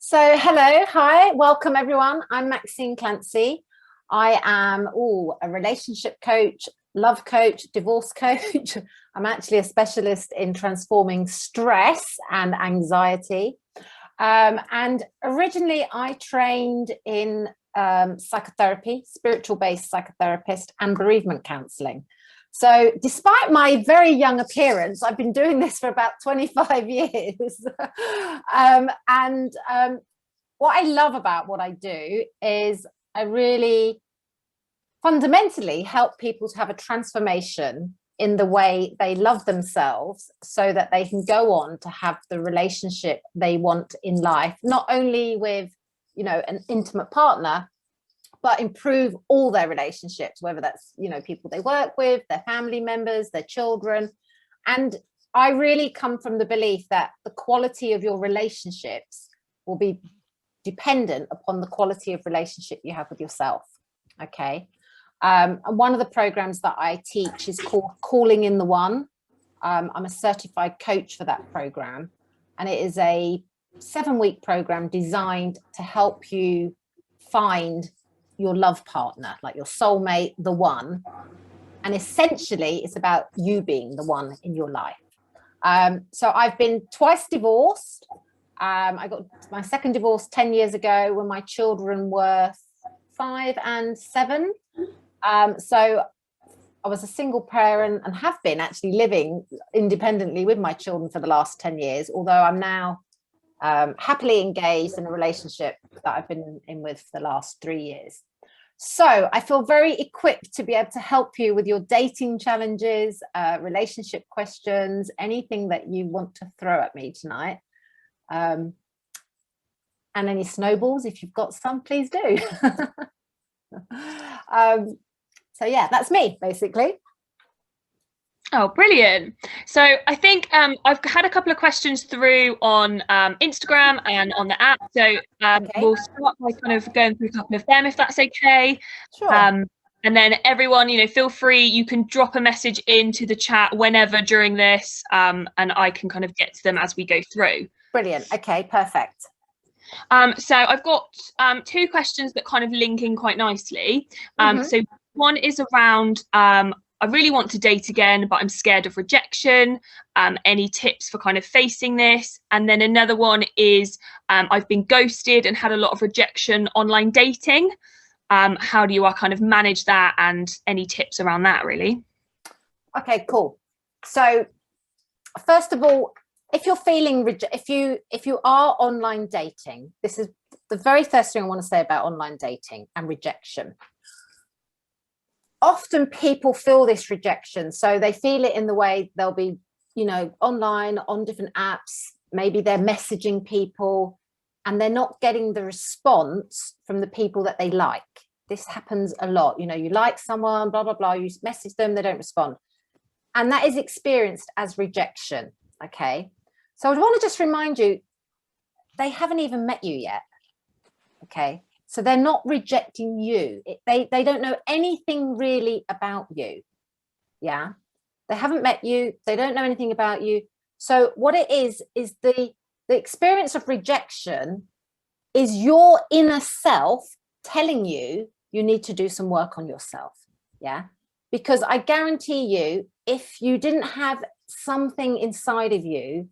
So, hello, hi, welcome everyone. I'm Maxine Clancy. I am a relationship coach, love coach, divorce coach. I'm actually a specialist in transforming stress and anxiety. And originally I trained in psychotherapy, spiritual-based psychotherapist and bereavement counselling. So despite my very young appearance, I've been doing this for about 25 years. What I love about what I do is I really fundamentally help people to have a transformation in the way they love themselves so that they can go on to have the relationship they want in life, not only with, an intimate partner, but improve all their relationships, whether that's, people they work with, their family members, their children. And I really come from the belief that the quality of your relationships will be dependent upon the quality of relationship you have with yourself. Okay. And one of the programs that I teach is called Calling in the One. I'm a certified coach for that program. And it is a 7-week program designed to help you find your love partner, like your soulmate, the one. And essentially it's about you being the one in your life. So I've been twice divorced. I got my second divorce 10 years ago when my children were 5 and 7. So I was a single parent and have been actually living independently with my children for the last 10 years, although I'm now happily engaged in a relationship that I've been in with for the last 3 years. So I feel very equipped to be able to help you with your dating challenges, relationship questions, anything that you want to throw at me tonight. And any snowballs, if you've got some, please do. So yeah, that's me basically. Oh, brilliant. So I think I've had a couple of questions through on Instagram and on the app. So Okay. We'll start by kind of going through a couple of them, if that's okay. Sure. And then everyone, feel free, you can drop a message into the chat whenever during this, and I can kind of get to them as we go through. Brilliant. Okay, perfect. So I've got 2 questions that kind of link in quite nicely. So one is around, I really want to date again, but I'm scared of rejection. Any tips for kind of facing this? And then another one is, I've been ghosted and had a lot of rejection online dating. How do I kind of manage that, and any tips around that, really? Okay, cool. So first of all, if you're feeling if you are online dating, this is the very first thing I want to say about online dating and rejection. Often people feel this rejection, so they feel it in the way they'll be, online on different apps. Maybe they're messaging people and they're not getting the response from the people that they like. This happens a lot. You like someone, blah, blah, blah, you message them, they don't respond. And that is experienced as rejection. Okay. So I want to just remind you, they haven't even met you yet. Okay. So they're not rejecting you. They don't know anything really about you. Yeah. They haven't met you. They don't know anything about you. So what it is the experience of rejection is your inner self telling you need to do some work on yourself. Yeah. Because I guarantee you, if you didn't have something inside of you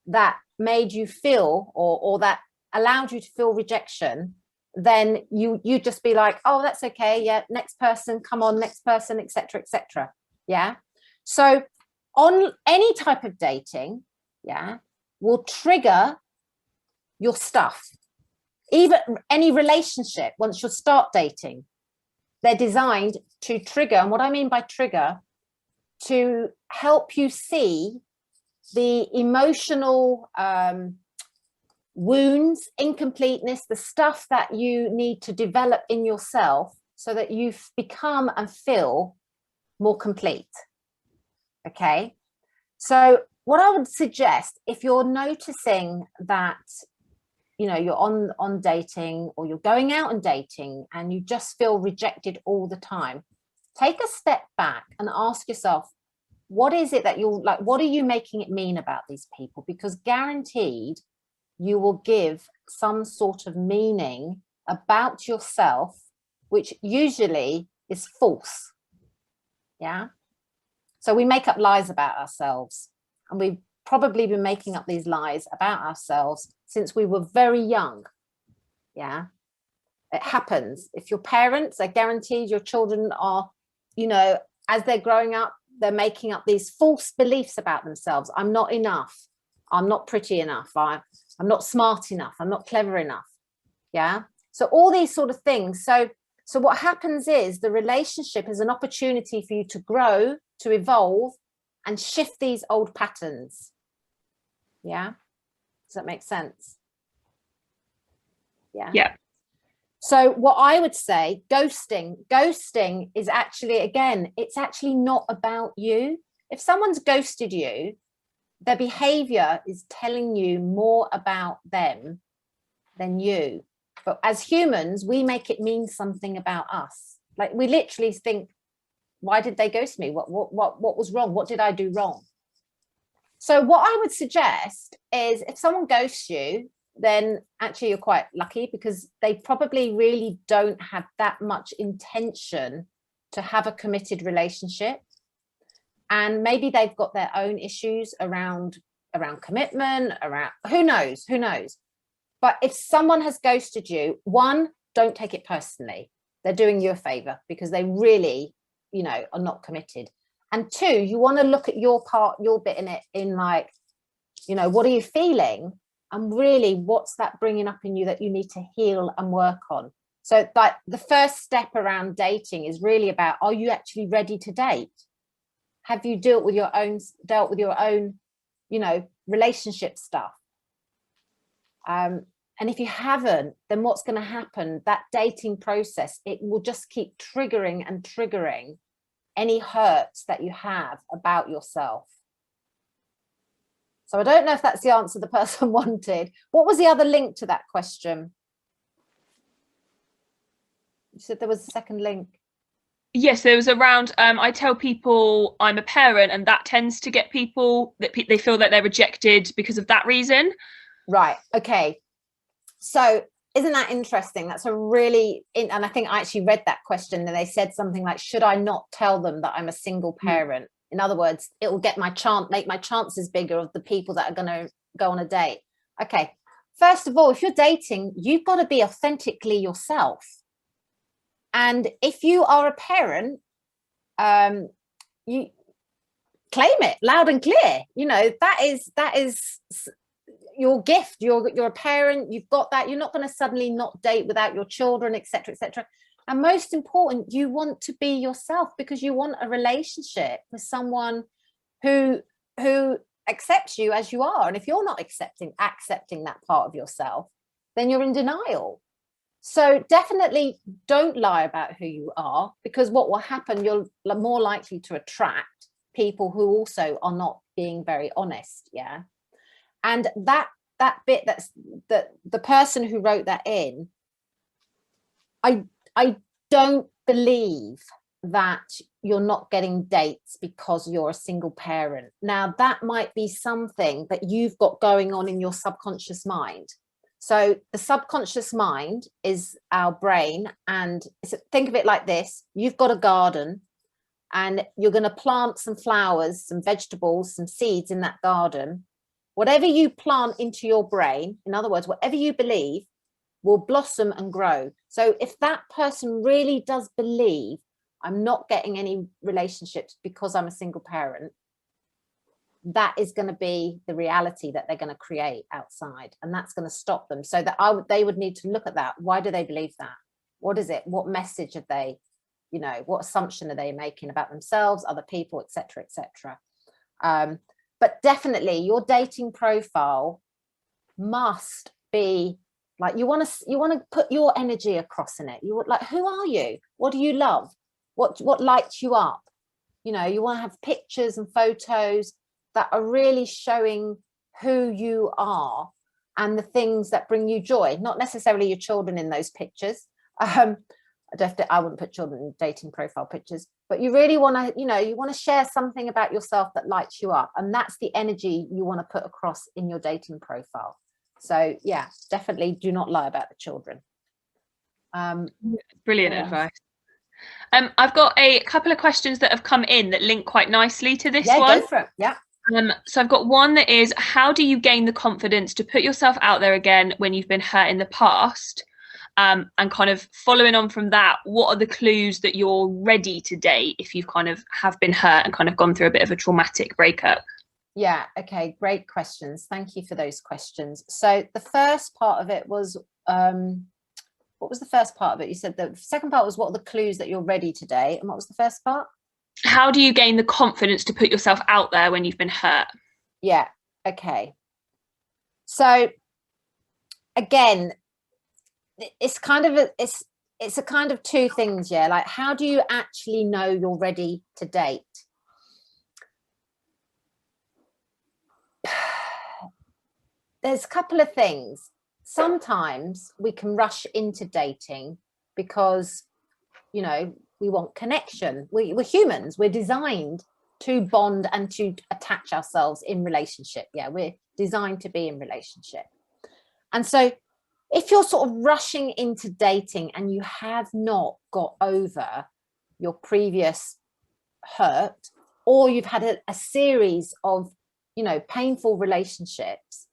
that made you feel or that allowed you to feel rejection, then you just be like, oh, that's okay. Yeah. Next person, come on, next person, etc., etc. Yeah. So on any type of dating, yeah, will trigger your stuff. Even any relationship, once you start dating, they're designed to trigger. And what I mean by trigger, to help you see the emotional wounds, incompleteness, the stuff that you need to develop in yourself so that you become and feel more complete. Okay. So what I would suggest, if you're noticing that, you're on dating, or you're going out and dating and you just feel rejected all the time, take a step back and ask yourself, what is it that you're like, what are you making it mean about these people? Because guaranteed you will give some sort of meaning about yourself, which usually is false. Yeah. So we make up lies about ourselves, and we've probably been making up these lies about ourselves since we were very young. Yeah. It happens. If your parents are guaranteed your children are, you know, as they're growing up, they're making up these false beliefs about themselves. I'm not enough. I'm not pretty enough. I'm not smart enough. I'm not clever enough. Yeah. So all these sort of things. So what happens is the relationship is an opportunity for you to grow, to evolve, and shift these old patterns. Yeah. Does that make sense? Yeah. Yeah. So what I would say, ghosting is actually, again, it's actually not about you. If someone's ghosted you, their behavior is telling you more about them than you. But as humans, we make it mean something about us. Like, we literally think, why did they ghost me? What was wrong? What did I do wrong? So what I would suggest is, if someone ghosts you, then actually you're quite lucky, because they probably really don't have that much intention to have a committed relationship. And maybe they've got their own issues around commitment, around who knows. But if someone has ghosted you, one, don't take it personally. They're doing you a favor, because they really, you know, are not committed. And two, you want to look at your part, your bit in it, in like, you know, what are you feeling? And really, what's that bringing up in you that you need to heal and work on? So like the first step around dating is really about, are you actually ready to date? Have you dealt with your own, you know, relationship stuff? And if you haven't, then what's going to happen? That dating process, it will just keep triggering and triggering any hurts that you have about yourself. So I don't know if that's the answer the person wanted. What was the other link to that question? You said there was a second link. Yes, there was around, I tell people I'm a parent, and that tends to get people, that they feel that they're rejected because of that reason. Right. Okay. So isn't that interesting? That's a really, and I think I actually read that question, and they said something like, should I not tell them that I'm a single parent? In other words, it will get make my chances bigger of the people that are going to go on a date. Okay. First of all, if you're dating, you've got to be authentically yourself. And if you are a parent, you claim it loud and clear. You know, that is your gift. You're a parent. You've got that. You're not going to suddenly not date without your children, etc., etc. And most important, you want to be yourself, because you want a relationship with someone who accepts you as you are. And if you're not accepting that part of yourself, then you're in denial. So definitely don't lie about who you are, because what will happen, you're more likely to attract people who also are not being very honest. Yeah. And that bit, that the person who wrote that in, I don't believe that you're not getting dates because you're a single parent. Now, that might be something that you've got going on in your subconscious mind. So the subconscious mind is our brain, and think of it like this. You've got a garden, and you're going to plant some flowers, some vegetables, some seeds in that garden. Whatever you plant into your brain, in other words, whatever you believe, will blossom and grow. So if that person really does believe, I'm not getting any relationships because I'm a single parent, that is going to be the reality that they're going to create outside, and that's going to stop them. So that they would need to look at that. Why do they believe that? What is it? What message are they, you know, what assumption are they making about themselves, other people, etc., etc. But definitely your dating profile must be like, you want to put your energy across in it. You like, who are you? What do you love? What lights you up? You know, you want to have pictures and photos that are really showing who you are and the things that bring you joy, not necessarily your children in those pictures. I wouldn't put children in dating profile pictures, but you really want to, you know, you want to share something about yourself that lights you up. And that's the energy you want to put across in your dating profile. So yeah, definitely do not lie about the children. Brilliant advice. I've got a couple of questions that have come in that link quite nicely to this one. Go for it. Yeah. So I've got one that is, how do you gain the confidence to put yourself out there again when you've been hurt in the past? And kind of following on from that, what are the clues that you're ready to date if you've kind of have been hurt and kind of gone through a bit of a traumatic breakup? Yeah, okay, great questions. Thank you for those questions. So the first part of it was, what was the first part of it? You said the second part was, what are the clues that you're ready to date? And what was the first part? How do you gain the confidence to put yourself out there when you've been hurt? Yeah, okay. So again, it's kind of it's a kind of two things, yeah. Like, how do you actually know you're ready to date? There's a couple of things. Sometimes we can rush into dating because, you know, we want connection. We're humans. We're designed to bond and to attach ourselves in relationship. Yeah, we're designed to be in relationship. And so if you're sort of rushing into dating and you have not got over your previous hurt, or you've had a series of, you know, painful relationships,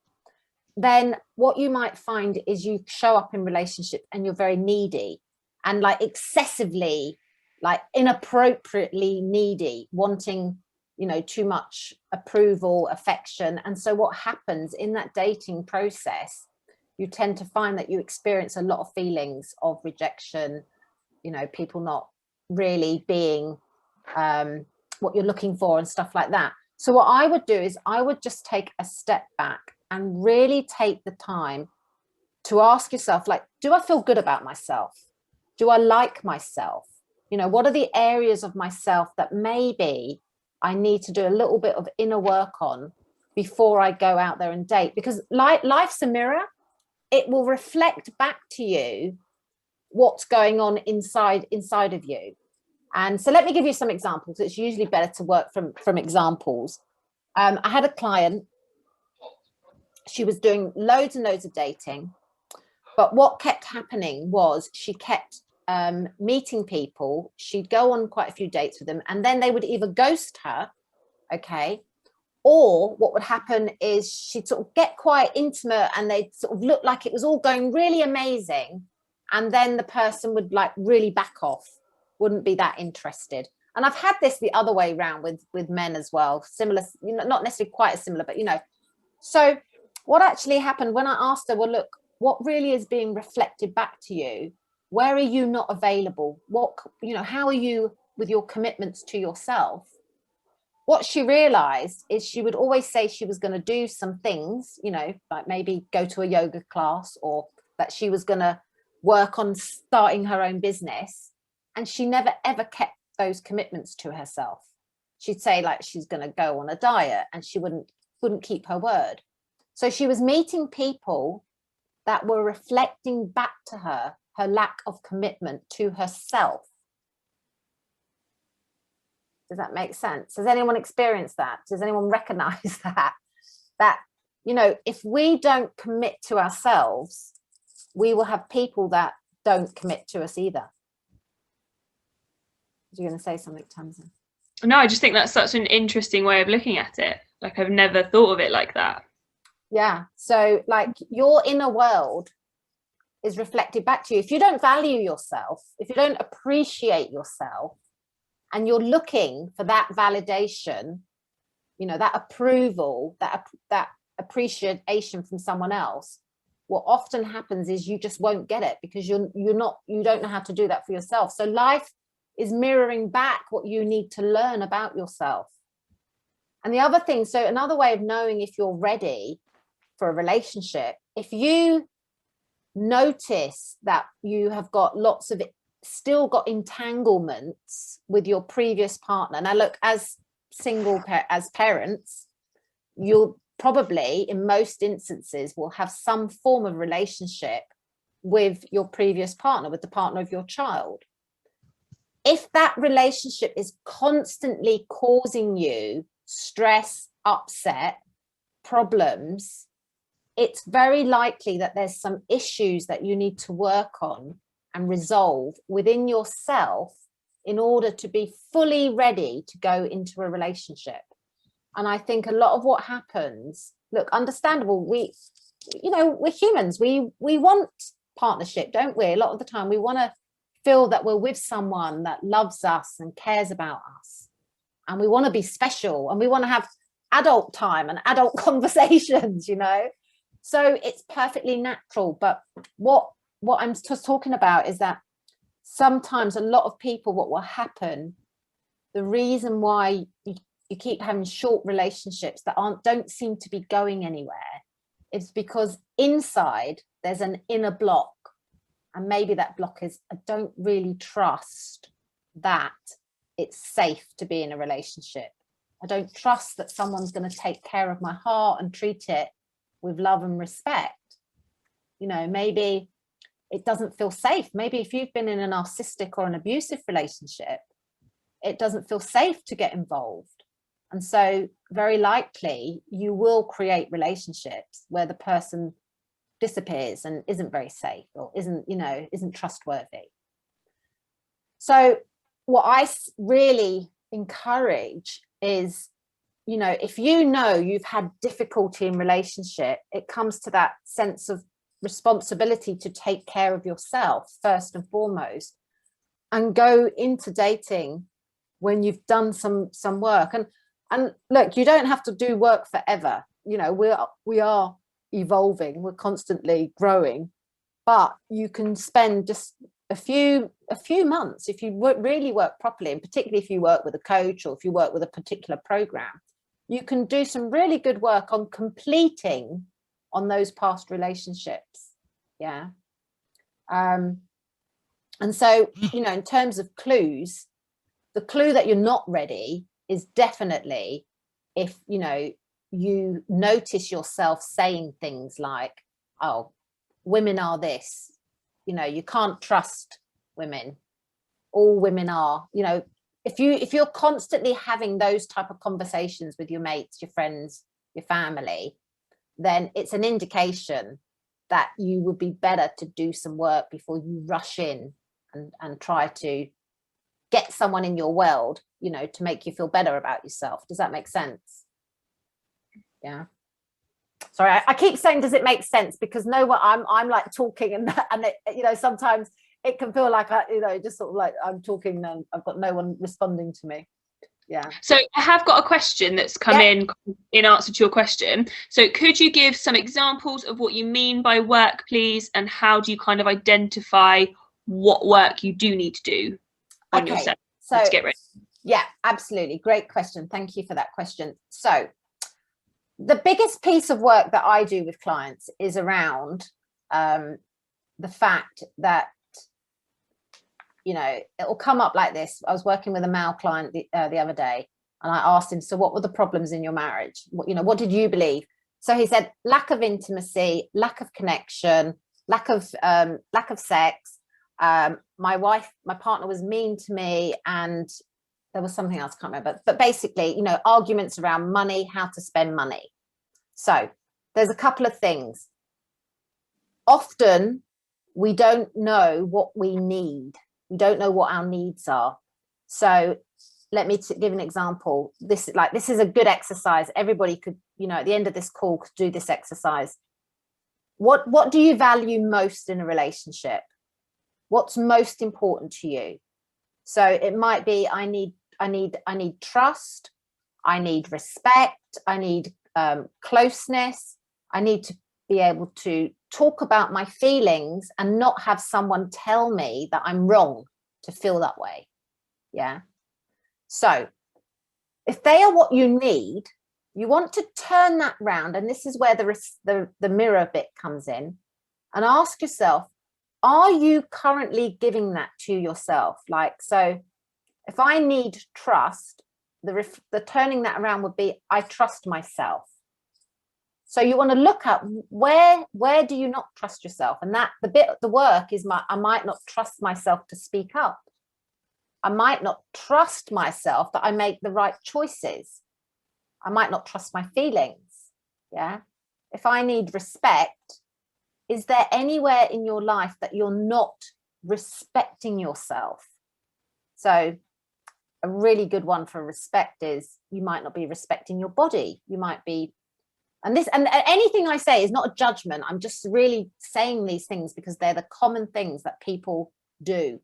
then what you might find is you show up in relationship and you're very needy and like excessively, like inappropriately needy, wanting, you know, too much approval, affection. And so what happens in that dating process, you tend to find that you experience a lot of feelings of rejection, you know, people not really being what you're looking for and stuff like that. So what I would do is I would just take a step back and really take the time to ask yourself, like, do I feel good about myself? Do I like myself? You know, what are the areas of myself that maybe I need to do a little bit of inner work on before I go out there and date? Because life's a mirror. It will reflect back to you what's going on inside of you. And so let me give you some examples. It's usually better to work from examples. I had a client. She was doing loads and loads of dating, but what kept happening was she kept meeting people. She'd go on quite a few dates with them, and then they would either ghost her, okay, or what would happen is she'd sort of get quite intimate and they'd sort of look like it was all going really amazing, and then the person would like really back off, wouldn't be that interested. And I've had this the other way around with men as well, similar, you know, not necessarily quite as similar, but you know. So what actually happened when I asked her, well, look, what really is being reflected back to you? Where are you not available? What, you know, how are you with your commitments to yourself? What she realized is she would always say she was going to do some things, you know, like maybe go to a yoga class, or that she was going to work on starting her own business. And she never, ever kept those commitments to herself. She'd say like she's going to go on a diet, and she wouldn't keep her word. So she was meeting people that were reflecting back to her lack of commitment to herself. Does that make sense? Has anyone experienced that? Does anyone recognize that? That, you know, if we don't commit to ourselves, we will have people that don't commit to us either. You're going to say something, Tamsin? No, I just think that's such an interesting way of looking at it. Like, I've never thought of it like that. Yeah. So like your inner world is reflected back to you. If you don't value yourself, if you don't appreciate yourself, and you're looking for that validation, you know, that approval, that appreciation from someone else, what often happens is you just won't get it, because you don't know how to do that for yourself. So life is mirroring back what you need to learn about yourself. And the other thing, so another way of knowing if you're ready for a relationship, if you notice that you have got still got entanglements with your previous partner. Now look, as as parents, you'll probably in most instances will have some form of relationship with your previous partner, with the partner of your child. If that relationship is constantly causing you stress, upset, problems, it's very likely that there's some issues that you need to work on and resolve within yourself in order to be fully ready to go into a relationship. And I think a lot of what happens, look, understandable, we're humans, we want partnership, don't we? A lot of the time we want to feel that we're with someone that loves us and cares about us, and we want to be special, and we want to have adult time and adult conversations, so it's perfectly natural. But what I'm just talking about is that sometimes a lot of people, what will happen, the reason why you keep having short relationships that don't seem to be going anywhere, is because inside there's an inner block. And maybe that block is, I don't really trust that it's safe to be in a relationship. I don't trust that someone's going to take care of my heart and treat it with love and respect. Maybe it doesn't feel safe. Maybe if you've been in a narcissistic or an abusive relationship, it doesn't feel safe to get involved. And so very likely you will create relationships where the person disappears and isn't very safe, or isn't trustworthy. So what I really encourage is, if you've had difficulty in relationship, it comes to that sense of responsibility to take care of yourself first and foremost, and go into dating when you've done some work. And look, you don't have to do work forever. We are evolving, we're constantly growing, but you can spend just a few months if you really work properly, and particularly if you work with a coach or if you work with a particular program, you can do some really good work on completing on those past relationships. And so in terms of clues, the clue that you're not ready is definitely if you notice yourself saying things like, oh, women are this, you can't trust women, all women are, if you're constantly having those type of conversations with your mates, your friends, your family, then it's an indication that you would be better to do some work before you rush in and try to get someone in your world, to make you feel better about yourself. Does that make sense? Yeah. Sorry, I keep saying, does it make sense? Because I'm like talking and it, sometimes it can feel like just sort of like I'm talking and I've got no one responding to me. Yeah. So I have got a question that's come in answer to your question. So could you give some examples of what you mean by work, please? And how do you kind of identify what work you do need to do on yourself to get ready? Yeah, absolutely. Great question. Thank you for that question. So the biggest piece of work that I do with clients is around the fact that, it will come up like this. I was working with a male client the other day, and I asked him, so what were the problems in your marriage? What did you believe? So he said, lack of intimacy, lack of connection, lack of sex. My partner was mean to me, and there was something else, I can't remember. But basically, arguments around money, how to spend money. So there's a couple of things. Often we don't know what we need. We don't know what our needs are. So let me give an example. This is a good exercise. Everybody could, at the end of this call, could do this exercise. What do you value most in a relationship? What's most important to you? So it might be, I need trust. I need respect. I need closeness. I need to be able to talk about my feelings and not have someone tell me that I'm wrong to feel that way. Yeah. So if they are what you need, you want to turn that round. And this is where the mirror bit comes in, and ask yourself, are you currently giving that to yourself? So if I need trust, the turning that around would be, I trust myself. So you want to look at where do you not trust yourself? And that the work is I might not trust myself to speak up. I might not trust myself that I make the right choices. I might not trust my feelings. Yeah. if I need respect, is there anywhere in your life that you're not respecting yourself? So a really good one for respect is you might not be respecting your body. You might be, and anything I say is not a judgment. I'm just really saying these things because they're the common things that people do.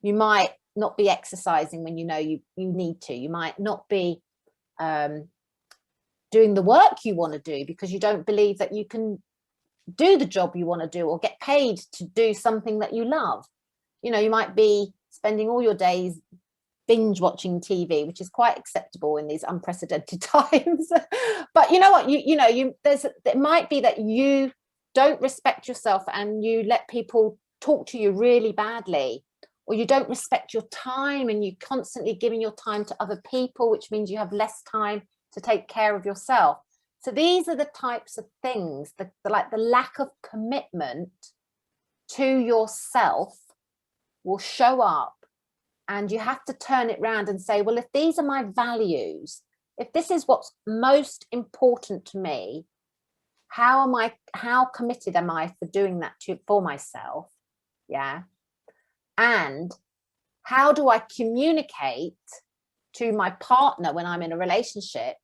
You might not be exercising when you know you need to. You might not be doing the work you want to do because you don't believe that you can do the job you want to do or get paid to do something that you love. You know, you might be spending all your days binge watching TV, which is quite acceptable in these unprecedented times. But you know what, it might be that you don't respect yourself and you let people talk to you really badly, or you don't respect your time and you constantly giving your time to other people, which means you have less time to take care of yourself. So these are the types of things that, like the lack of commitment to yourself will show up, and you have to turn it around and say, well, if these are my values, if this is what's most important to me, how committed am I for doing that for myself? Yeah. And how do I communicate to my partner when I'm in a relationship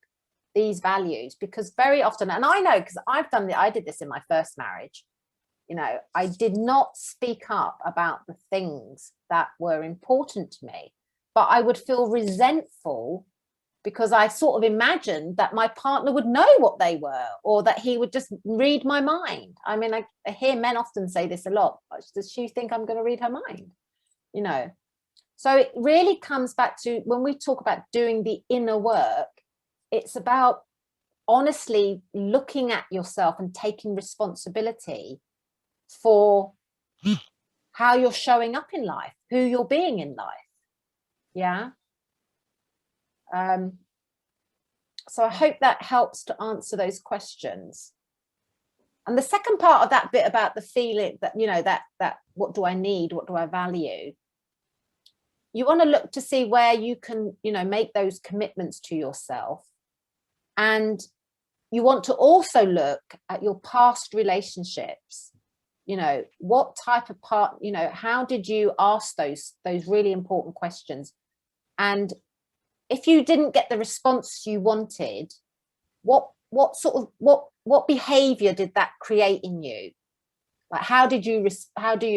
these values? Because very often, and I know because I did this in my first marriage, you know, I did not speak up about the things that were important to me, but I would feel resentful because I sort of imagined that my partner would know what they were, or that he would just read my mind. I mean, I hear men often say this a lot. Does she think I'm going to read her mind? You know, so it really comes back to when we talk about doing the inner work, it's about honestly looking at yourself and taking responsibility for how you're showing up in life, who you're being in life. Yeah. So I hope that helps to answer those questions. And the second part of that bit about the feeling that, you know, that what do I need? What do I value? You want to look to see where you can, you know, make those commitments to yourself. And you want to also look at your past relationships. You know, what type of part, you know, how did you ask those really important questions? And if you didn't get the response you wanted, what behavior did that create in you? Like, how do you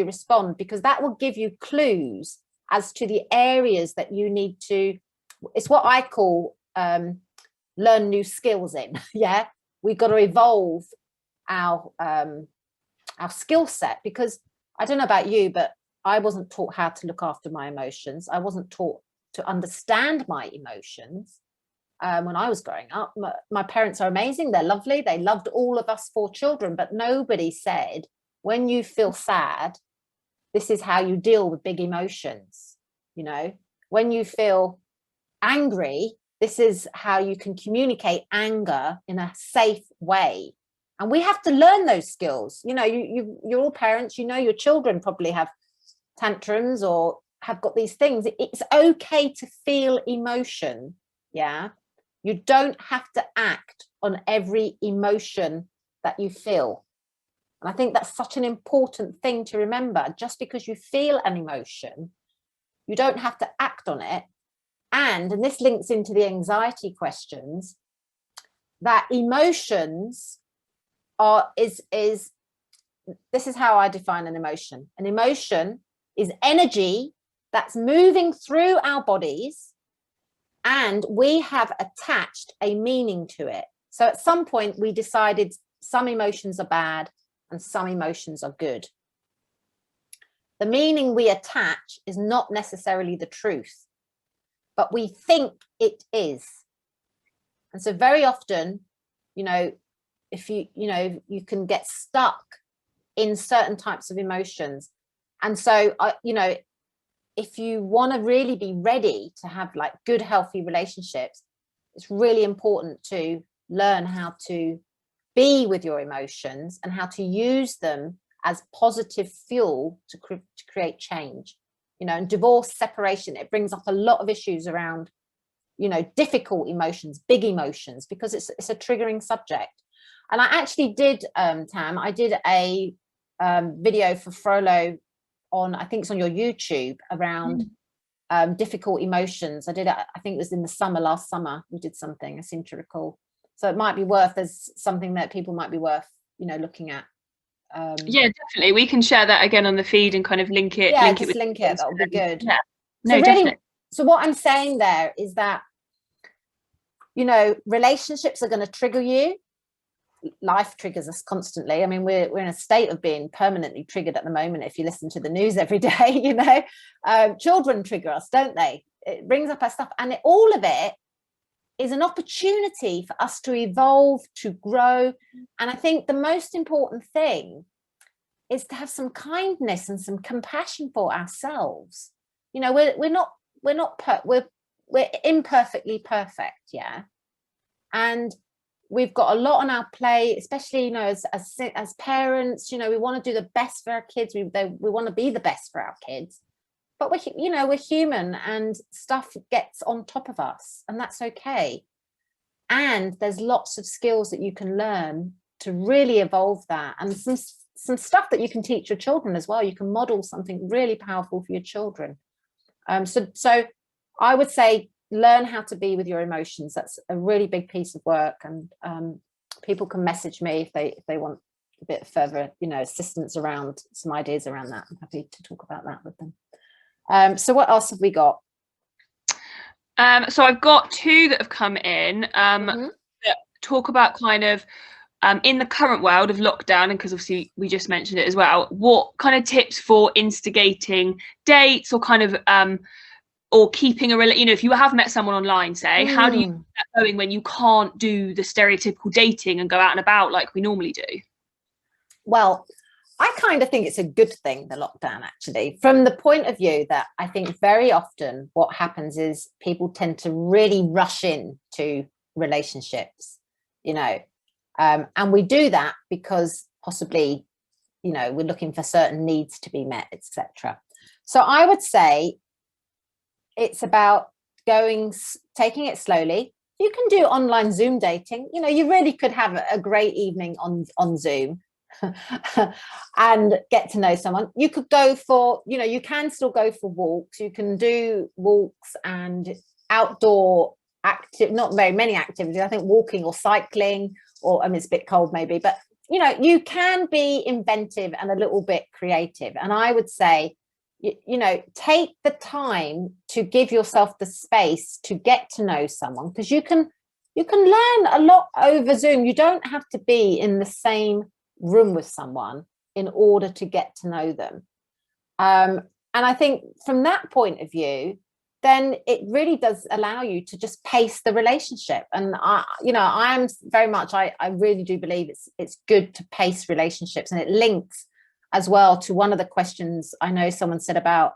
respond? Because that will give you clues as to the areas that you need to, it's what I call learn new skills in. Yeah, we've got to evolve our skill set, because I don't know about you, but I wasn't taught how to look after my emotions. I wasn't taught to understand my emotions when I was growing up. My parents are amazing. They're lovely. They loved all of us 4 children, but nobody said, when you feel sad, this is how you deal with big emotions. You know, when you feel angry, this is how you can communicate anger in a safe way. And we have to learn those skills. You know, you're all parents, you know, your children probably have tantrums or have got these things. It's okay to feel emotion. Yeah. You don't have to act on every emotion that you feel. And I think that's such an important thing to remember. Just because you feel an emotion, you don't have to act on it. And this links into the anxiety questions, that emotions this is how I define an emotion. An emotion is energy that's moving through our bodies, and we have attached a meaning to it. So at some point we decided some emotions are bad and some emotions are good. The meaning we attach is not necessarily the truth, but we think it is. And so very often, you know, if you can get stuck in certain types of emotions. And so, you know, if you want to really be ready to have like good, healthy relationships, it's really important to learn how to be with your emotions and how to use them as positive fuel to create change. You know, and divorce, separation, it brings up a lot of issues around, you know, difficult emotions, big emotions, because it's a triggering subject. And I actually did, Tam, I did a video for Frolo on, I think it's on your YouTube, around difficult emotions. I did it, I think it was in the summer, last summer, we did something, I seem to recall. So it might be worth, there's something that people might be worth, you know, looking at. Yeah, definitely. We can share that again on the feed and kind of link it. Yeah, link just it with link it. That'll be good. Yeah. No, No, really, definitely. so what I'm saying there is that, you know, relationships are going to trigger you. Life triggers us constantly. I mean, we're in a state of being permanently triggered at the moment. If you listen to the news every day, you know, children trigger us, don't they? It brings up our stuff, and all of it is an opportunity for us to evolve, to grow. And I think the most important thing is to have some kindness and some compassion for ourselves. You know, we're imperfectly perfect, yeah. And we've got a lot on our plate, especially, you know, as parents. You know, we want to do the best for our kids. We want to be the best for our kids, but we're human, and stuff gets on top of us, and that's okay. And there's lots of skills that you can learn to really evolve that, and some stuff that you can teach your children as well. You can model something really powerful for your children. So I would say learn how to be with your emotions. That's a really big piece of work, and people can message me if they want a bit further, you know, assistance around some ideas around that. I'm happy to talk about that with them. So what else have we got? So I've got two that have come in that talk about kind of in the current world of lockdown, and because obviously we just mentioned it as well, what kind of tips for instigating dates, or kind of or keeping you know, if you have met someone online, say, how do you keep that going when you can't do the stereotypical dating and go out and about like we normally do? Well, I kind of think it's a good thing, the lockdown, actually, from the point of view that I think very often what happens is people tend to really rush into relationships, you know, and we do that because possibly, you know, we're looking for certain needs to be met, etc. So I would say it's about taking it slowly. You can do online Zoom dating. You know, you really could have a great evening on Zoom and get to know someone. You could go for, you know, you can still go for walks. You can do walks and outdoor not very many activities. I think walking or cycling, or I mean, it's a bit cold maybe, but you know, you can be inventive and a little bit creative. And I would say, you know, take the time to give yourself the space to get to know someone, because you can learn a lot over Zoom. You don't have to be in the same room with someone in order to get to know them. And I think from that point of view, then it really does allow you to just pace the relationship. And I am very much, I really do believe it's good to pace relationships, and it links as well to one of the questions I know someone said about,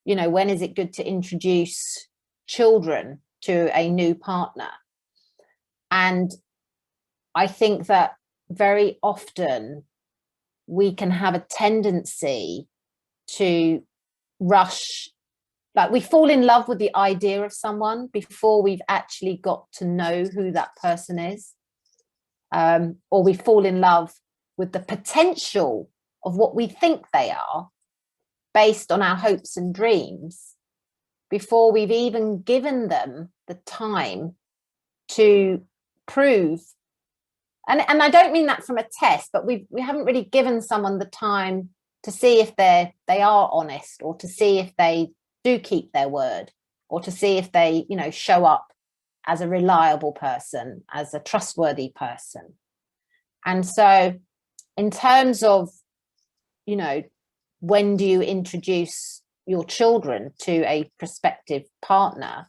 you know, when is it good to introduce children to a new partner? And I think that very often we can have a tendency to rush, like we fall in love with the idea of someone before we've actually got to know who that person is, or we fall in love with the potential of what we think they are based on our hopes and dreams before we've even given them the time to prove. And I don't mean that from a test, but we haven't really given someone the time to see if they are honest, or to see if they do keep their word, or to see if they, you know, show up as a reliable person, as a trustworthy person. And so in terms of, you know, when do you introduce your children to a prospective partner,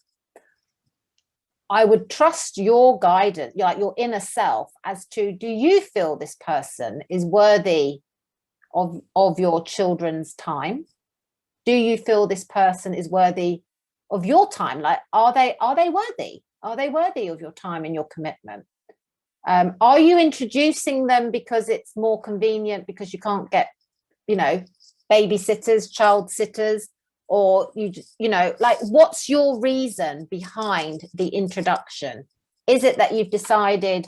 I would trust your guidance, like your inner self, as to, do you feel this person is worthy of your children's time? Do you feel this person is worthy of your time? Like, are they worthy? Are they worthy of your time and your commitment? Are you introducing them because it's more convenient, because you can't get, you know, babysitters, child sitters, or you know, like, what's your reason behind the introduction? Is it that you've decided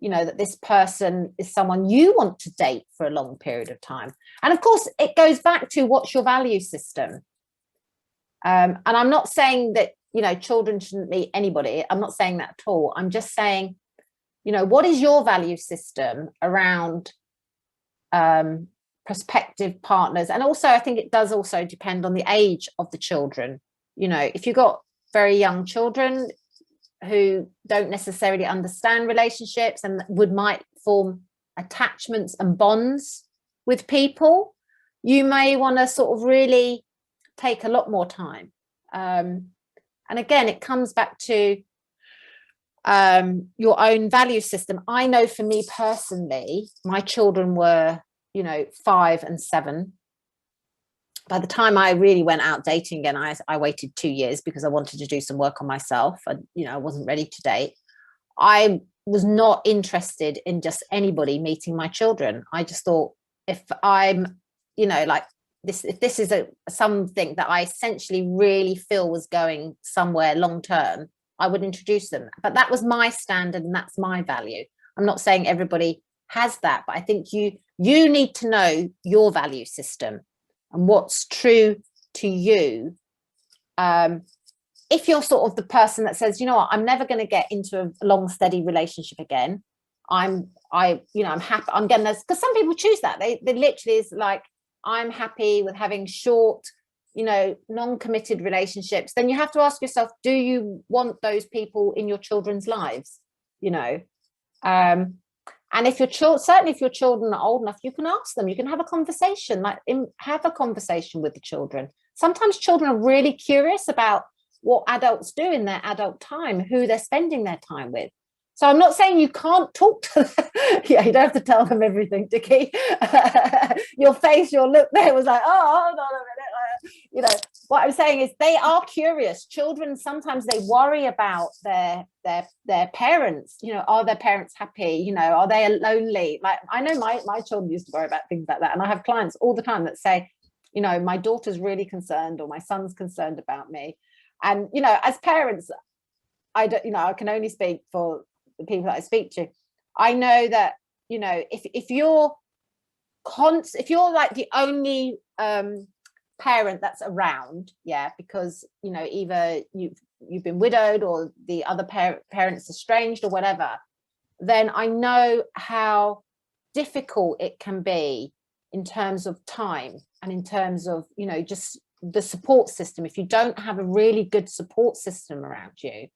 you know, that this person is someone you want to date for a long period of time. And of course, it goes back to what's your value system. And I'm not saying that, you know, children shouldn't meet anybody. I'm not saying that at all. I'm just saying, you know, what is your value system around prospective partners? And also, I think it does also depend on the age of the children. You know, if you've got very young children who don't necessarily understand relationships and might form attachments and bonds with people, you may want to sort of really take a lot more time. And again, it comes back to your own value system. I know for me personally, my children were, you know, 5 and 7. By the time I really went out dating again, I waited 2 years because I wanted to do some work on myself. And, you know, I wasn't ready to date. I was not interested in just anybody meeting my children. I just thought, if I'm, you know, like this, if this is something that I essentially really feel was going somewhere long term, I would introduce them. But that was my standard and that's my value. I'm not saying everybody has that, but I think you need to know your value system and what's true to you. If you're sort of the person that says, you know what, I'm never going to get into a long, steady relationship again. I'm happy. I'm getting this, because some people choose that. They literally is like, I'm happy with having short, you know, non-committed relationships. Then you have to ask yourself, do you want those people in your children's lives? You know, and if certainly if your children are old enough, you can ask them, you can have a conversation, have a conversation with the children. Sometimes children are really curious about what adults do in their adult time, who they're spending their time with. So I'm not saying you can't talk to them. Yeah, you don't have to tell them everything, Dickie. Your face, your look there was like, oh, hold on a minute. You know, what I'm saying is they are curious. Children, sometimes they worry about their parents. You know, are their parents happy? You know, are they lonely? Like, I know my children used to worry about things like that. And I have clients all the time that say, you know, my daughter's really concerned or my son's concerned about me. And, you know, as parents, I don't, you know, I can only speak for the people that I speak to. I know that, you know, if you're like the only parent that's around, yeah, because, you know, either you've been widowed or the other parents estranged or whatever, then I know how difficult it can be in terms of time and in terms of, you know, just the support system. If you don't have a really good support system around you,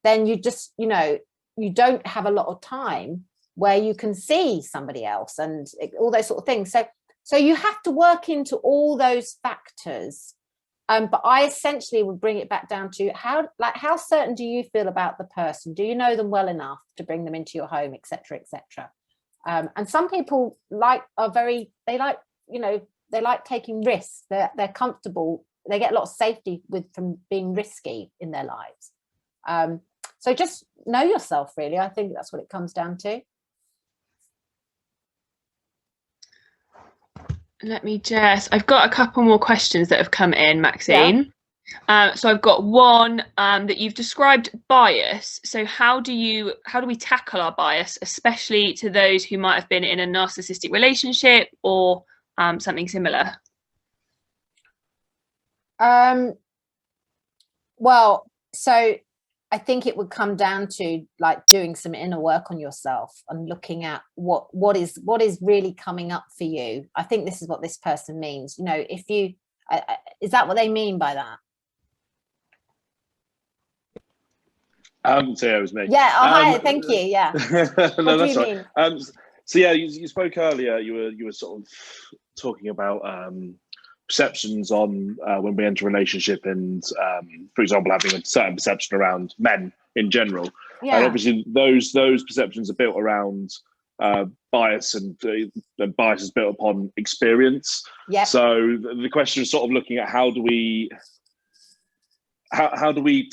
then you just, you know, you don't have a lot of time where you can see somebody else and all those sort of things. So you have to work into all those factors. But I essentially would bring it back down to how certain do you feel about the person? Do you know them well enough to bring them into your home, etc., etc. And some people like taking risks. They're comfortable. They get a lot of safety from being risky in their lives. So just know yourself, really. I think that's what it comes down to. I've got a couple more questions that have come in, Maxine. Yeah. So I've got one that you've described bias. So how do we tackle our bias, especially to those who might have been in a narcissistic relationship or something similar? Well, so I think it would come down to like doing some inner work on yourself and looking at what is really coming up for you. I think this is what this person means. You know, if you is that what they mean by that? So yeah, it was me. Yeah. Oh, hi. Thank you. Yeah. No, what that's do you right. mean? So yeah, you spoke earlier. You were sort of talking about perceptions on when we enter a relationship, and for example, having a certain perception around men in general. Yeah. And obviously, those perceptions are built around bias, and bias is built upon experience. Yeah. So the question is sort of looking at how do we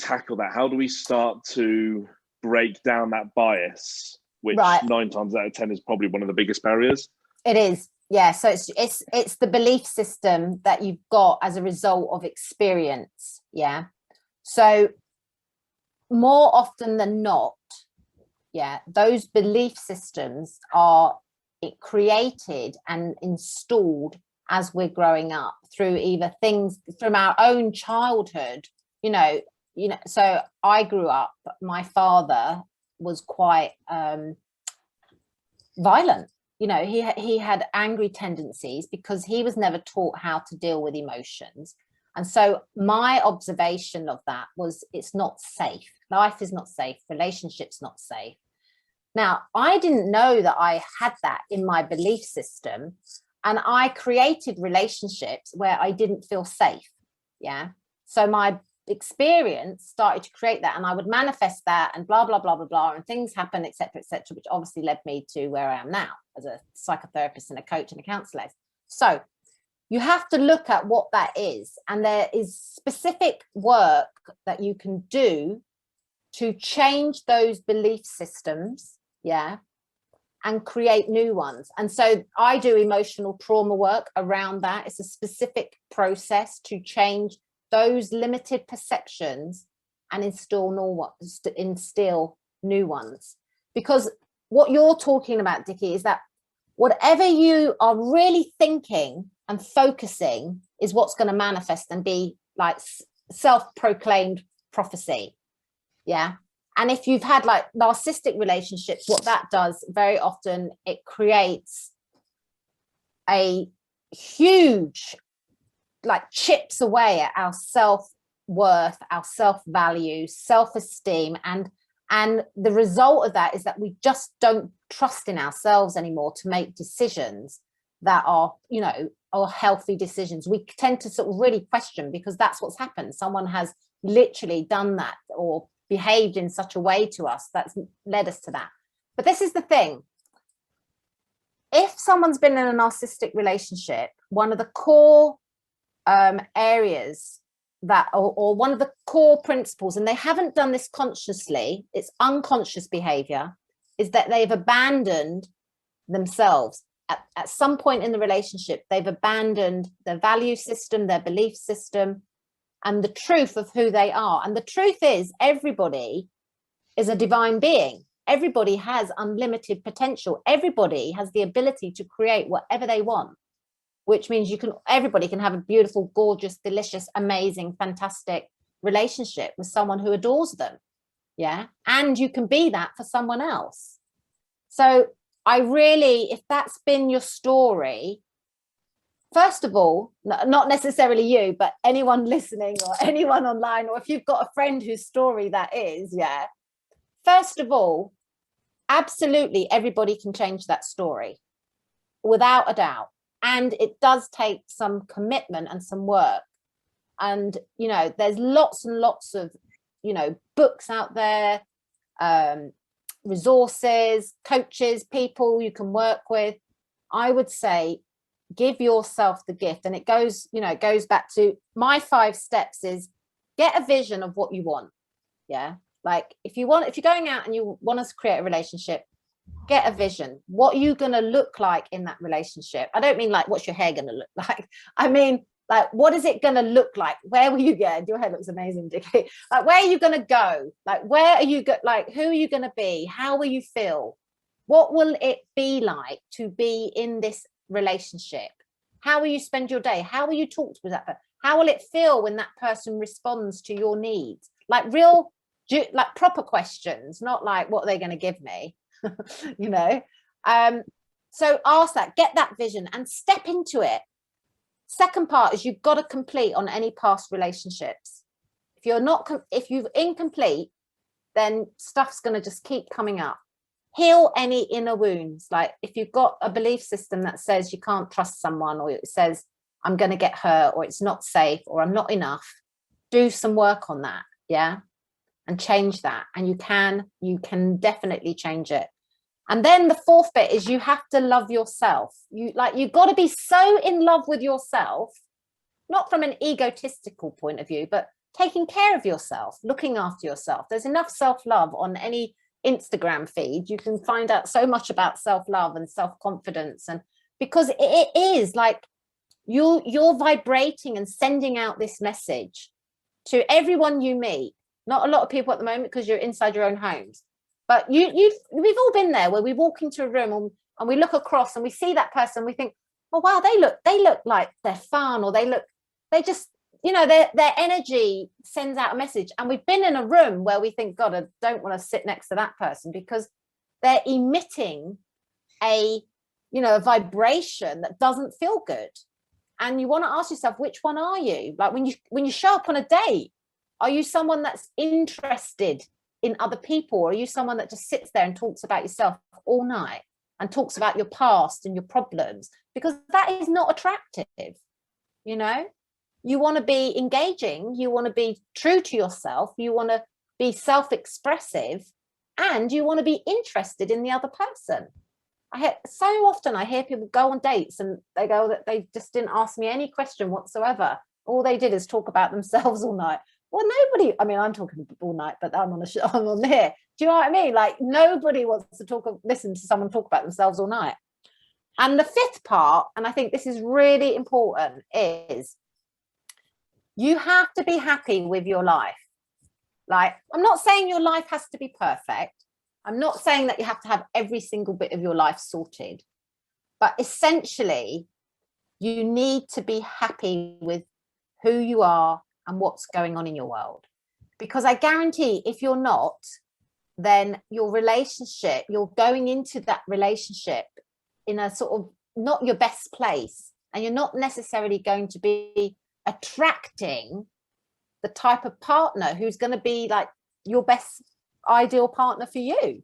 tackle that? How do we start to break down that bias, which 9 times out of 10 is probably one of the biggest barriers? It is. Yeah, so it's the belief system that you've got as a result of experience. Yeah. So more often than not, yeah, those belief systems are created and installed as we're growing up through either things from our own childhood, so I grew up, my father was quite violent. He had angry tendencies because he was never taught how to deal with emotions. And so my observation of that was, it's not safe. Life is not safe. Relationships not safe. Now, I didn't know that I had that in my belief system, and I created relationships where I didn't feel safe. Yeah. So my experience started to create that, and I would manifest that, and blah, blah, blah, blah, blah, and things happen, etc., which obviously led me to where I am now as a psychotherapist and a coach and a counselor. So you have to look at what that is, and there is specific work that you can do to change those belief systems, yeah, and create new ones. And so I do emotional trauma work around that. It's a specific process to change those limited perceptions and instill new ones. Because what you're talking about, Dickie, is that whatever you are really thinking and focusing is what's going to manifest and be like self-proclaimed prophecy. Yeah. And if you've had like narcissistic relationships, what that does very often, it creates a huge, like, chips away at our self-worth, our self-value, self-esteem. And the result of that is that we just don't trust in ourselves anymore to make decisions that are, are healthy decisions. We tend to sort of really question, because that's what's happened. Someone has literally done that or behaved in such a way to us that's led us to that. But this is the thing. If someone's been in a narcissistic relationship, one of the core areas that, or one of the core principles, and they haven't done this consciously, it's unconscious behavior, is that they've abandoned themselves. At some point in the relationship, they've abandoned their value system, their belief system, and the truth of who they are. And the truth is, everybody is a divine being. Everybody has unlimited potential. Everybody has the ability to create whatever they want, which means everybody can have a beautiful, gorgeous, delicious, amazing, fantastic relationship with someone who adores them. Yeah. And you can be that for someone else. So if that's been your story, first of all, not necessarily you, but anyone listening or anyone online, or if you've got a friend whose story that is, yeah. First of all, absolutely everybody can change that story without a doubt. And it does take some commitment and some work. And, there's lots and lots of, books out there, resources, coaches, people you can work with. I would say, give yourself the gift. And it goes back to my 5 steps is get a vision of what you want. Yeah. Like if you're going out and you want to create a relationship, get a vision. What are you going to look like in that relationship? I don't mean like, what's your hair going to look like? I mean, like, what is it going to look like? Where will you get? Your hair looks amazing, Dickie. Like, where are you going to go? Like, where are you like, who are you going to be? How will you feel? What will it be like to be in this relationship? How will you spend your day? How will you talk to that person? How will it feel when that person responds to your needs? Like like proper questions, not like, what are they going to give me? So ask that, get that vision and step into it. Second part is you've got to complete on any past relationships. If you're incomplete, then stuff's going to just keep coming up. Heal any inner wounds. Like if you've got a belief system that says you can't trust someone, or it says I'm going to get hurt, or it's not safe, or I'm not enough, do some work on that. Yeah. And change that. And you can definitely change it. And then the 4th bit is you have to love yourself. You've got to be so in love with yourself, not from an egotistical point of view, but taking care of yourself, looking after yourself. There's enough self-love on any Instagram feed. You can find out so much about self-love and self-confidence. And because it is like you're vibrating and sending out this message to everyone you meet. Not a lot of people at the moment because you're inside your own homes. But we've all been there, where we walk into a room and we look across and we see that person, we think, oh wow, they look like they're fun, or they just, you know, their energy sends out a message. And we've been in a room where we think, God, I don't want to sit next to that person, because they're emitting a vibration that doesn't feel good. And you want to ask yourself, which one are you? Like when you show up on a date, are you someone that's interested in other people, or are you someone that just sits there and talks about yourself all night and talks about your past and your problems? Because that is not attractive. You know, you want to be engaging, you want to be true to yourself, you want to be self-expressive, and you want to be interested in the other person. So often I hear people go on dates and they go that they just didn't ask me any question whatsoever. All they did is talk about themselves all night. Well, nobody, I mean, I'm talking all night, but I'm on here. Do you know what I mean? Like, nobody wants to listen to someone talk about themselves all night. And the fifth part, and I think this is really important, is you have to be happy with your life. Like, I'm not saying your life has to be perfect. I'm not saying that you have to have every single bit of your life sorted, but essentially you need to be happy with who you are and what's going on in your world. Because I guarantee if you're not, then your relationship, you're going into that relationship in a sort of not your best place, and you're not necessarily going to be attracting the type of partner who's going to be like your best ideal partner for you,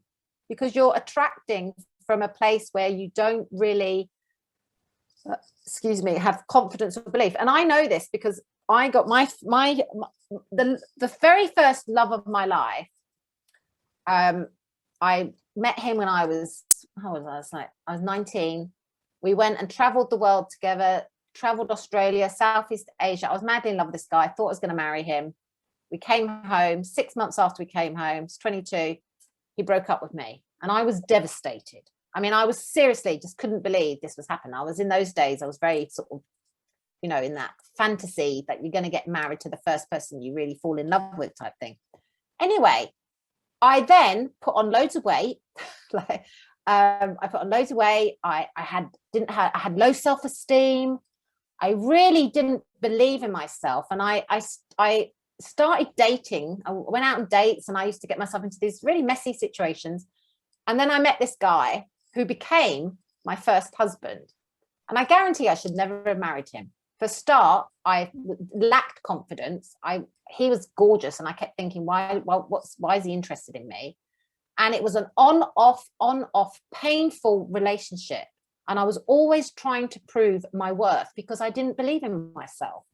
because you're attracting from a place where you don't really have confidence or belief. And I know this because I got the very first love of my life. I met him when I was 19. We went and traveled the world together, traveled Australia, Southeast Asia. I was madly in love with this guy. I thought I was going to marry him. We came home 6 months after we came home. I was 22. He broke up with me, and I was devastated. I mean, I was seriously just couldn't believe this was happening. I was in those days, I was very sort of, you know, in that fantasy that you're going to get married to the first person you really fall in love with type thing. Anyway, I then put on loads of weight. I put on loads of weight. I had low self-esteem. I really didn't believe in myself, and I started dating. I went out on dates, and I used to get myself into these really messy situations. And then I met this guy who became my first husband. And I guarantee I should never have married him. For a start, I lacked confidence. He was gorgeous, and I kept thinking, why is he interested in me? And it was an on-off painful relationship. And I was always trying to prove my worth because I didn't believe in myself.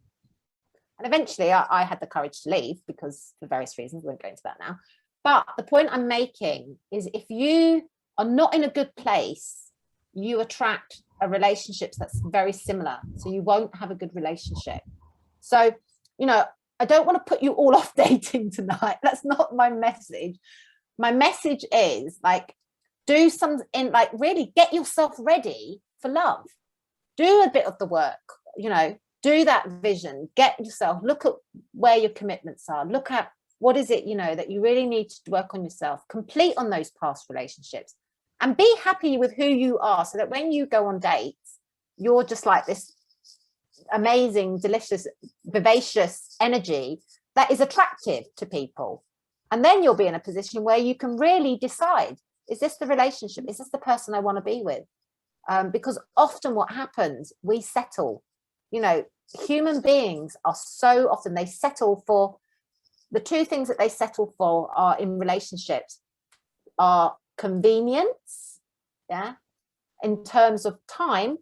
And eventually I had the courage to leave because for various reasons, we won't go into that now. But the point I'm making is if you are not in a good place, you attract a relationship that's very similar. So you won't have a good relationship. So, you know, I don't want to put you all off dating tonight. That's not my message. My message is like, really get yourself ready for love. Do a bit of the work, you know, do that vision, get yourself, look at where your commitments are, look at what is it, you know, that you really need to work on yourself, complete on those past relationships, and be happy with who you are, so that when you go on dates, you're just like this amazing, delicious, vivacious energy that is attractive to people. And then you'll be in a position where you can really decide, is this the relationship? Is this the person I want to be with? Because often what happens, we settle. You know, human beings are so often, they settle for, the two things that they settle for are in relationships are convenience, yeah, in terms of time,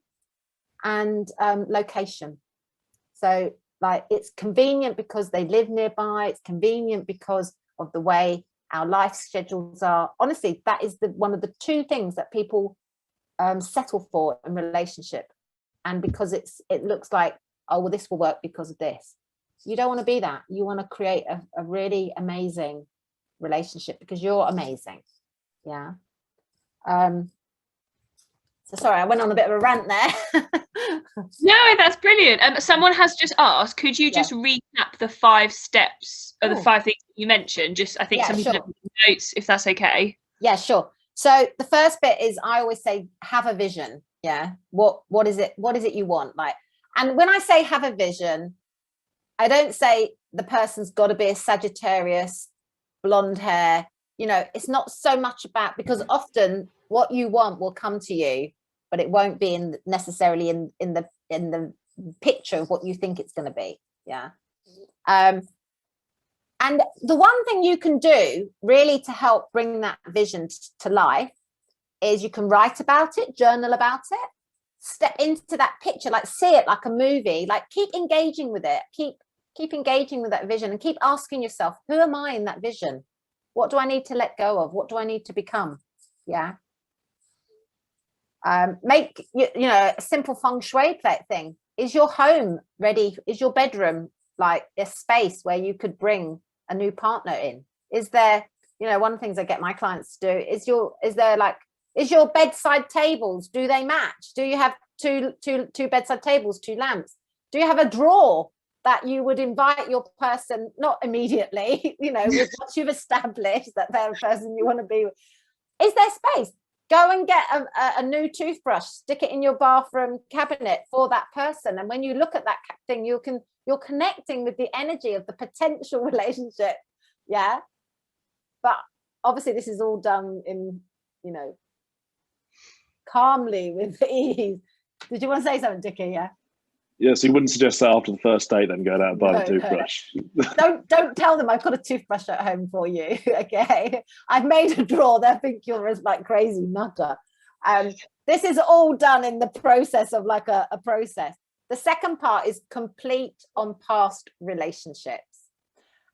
and location. So like, it's convenient because they live nearby, it's convenient because of the way our life schedules are. Honestly, that is one of the two things that people settle for in relationship. And because it looks like, oh, well, this will work because of this. You don't want to be that. You want to create a really amazing relationship because you're amazing. Yeah. So sorry, I went on a bit of a rant there. No, that's brilliant. Someone has just asked, could you just recap the 5 steps or the 5 things you mentioned? Just, I think some people have notes, if that's okay. Yeah, sure. So the first bit is, I always say, have a vision. Yeah. What is it you want? Like, and when I say have a vision, I don't say the person's got to be a Sagittarius, blonde hair. You know, it's not so much about, because often what you want will come to you, but it won't be necessarily in the picture of what you think it's going to be. Yeah. And the one thing you can do really to help bring that vision to life is you can write about it, journal about it, step into that picture, like see it like a movie, like keep engaging with it, keep engaging with that vision, and keep asking yourself, who am I in that vision? What do I need to let go of? What do I need to become? Yeah. Make, you know, a simple feng shui thing. Is your home ready? Is your bedroom like a space where you could bring a new partner in? Is there, you know, one of the things I get my clients to do is your bedside tables, do they match? Do you have two bedside tables, 2 lamps? Do you have a drawer that you would invite your person, not immediately, you know, once you've established that they're a person you want to be with? Is there space? Go and get a new toothbrush, stick it in your bathroom cabinet for that person. And when you look at that thing, you're connecting with the energy of the potential relationship. Yeah. But obviously this is all done in, you know, calmly, with ease. Did you want to say something, Dickie? Yeah. Yeah, so you wouldn't suggest that after the first date, then going out and buying a toothbrush? No. Don't tell them I've got a toothbrush at home for you. Okay, I've made a drawer. They think you're like crazy nutter. This is all done in the process of like a process. The second part is complete on past relationships,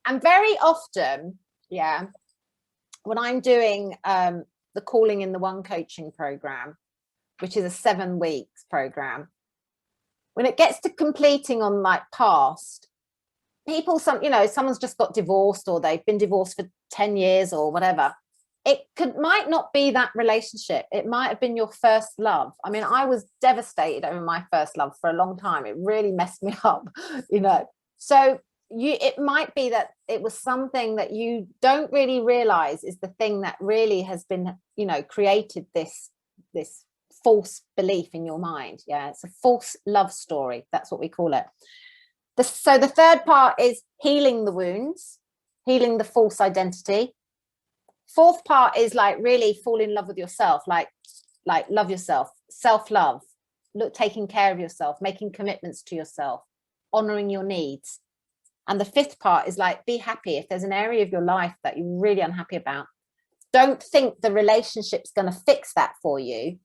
and very often, yeah, when I'm doing the Calling in the One coaching program, which is a 7 weeks program, when it gets to completing on like past, people, someone's just got divorced, or they've been divorced for 10 years or whatever. It might not be that relationship. It might have been your first love. I mean, I was devastated over my first love for a long time. It really messed me up, you know. So it might be that it was something that you don't really realize is the thing that really has been, you know, created this false belief in your mind. Yeah, it's a false love story. That's what we call it. So the third part is healing the wounds, healing the false identity. Fourth part is like really fall in love with yourself, like love yourself, self-love, taking care of yourself, making commitments to yourself, honoring your needs. And the fifth part is like, be happy. If there's an area of your life that you're really unhappy about, don't think the relationship's going to fix that for you.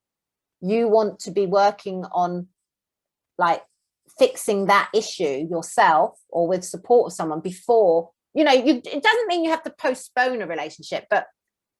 You want to be working on like fixing that issue yourself, or with support of someone before, you know, it doesn't mean you have to postpone a relationship, but